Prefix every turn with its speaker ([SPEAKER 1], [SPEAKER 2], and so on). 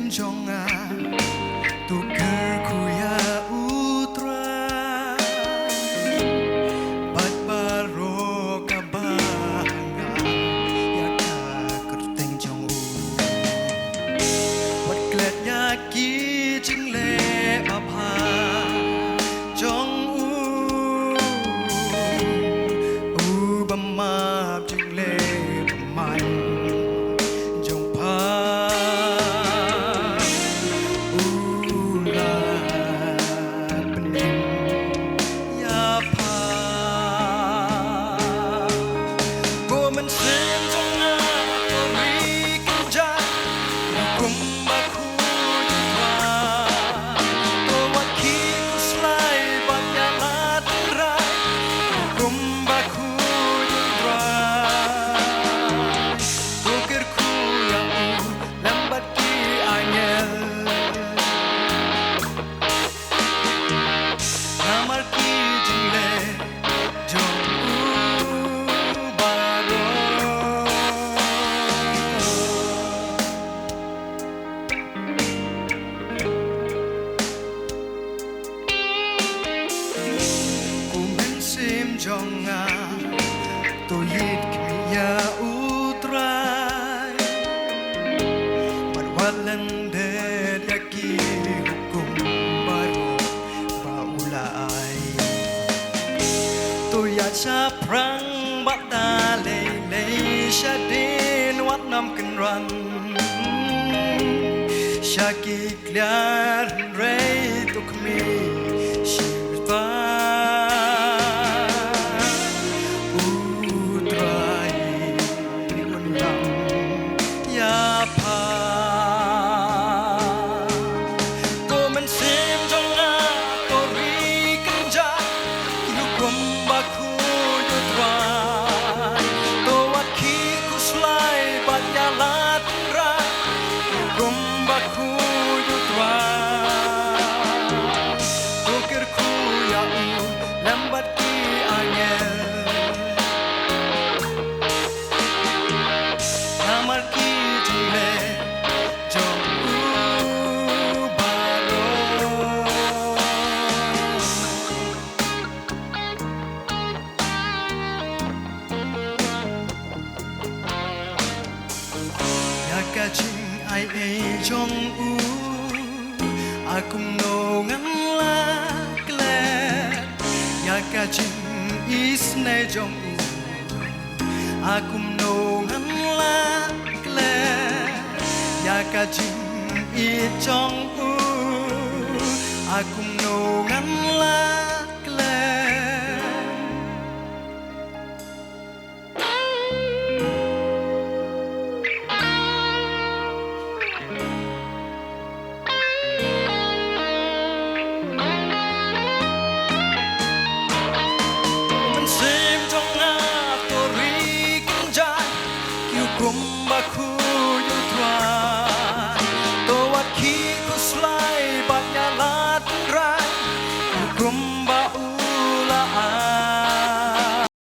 [SPEAKER 1] jonga tukarku ya utra bat baro kabanga ya ka kerteng jong u wat klet ya ki jing le apha jong u bama jing le man jonga to yit kya utrai marwalan de yaki hukum baru baulai to ya cha prang bata le le shadin wat nam kan ran shaki clear re to kmi shirta Kaching ai e jong u akum no ngan la kle ya kaching is ne jong u akum no ngan la kle ya kaching i jong u akum no ngan la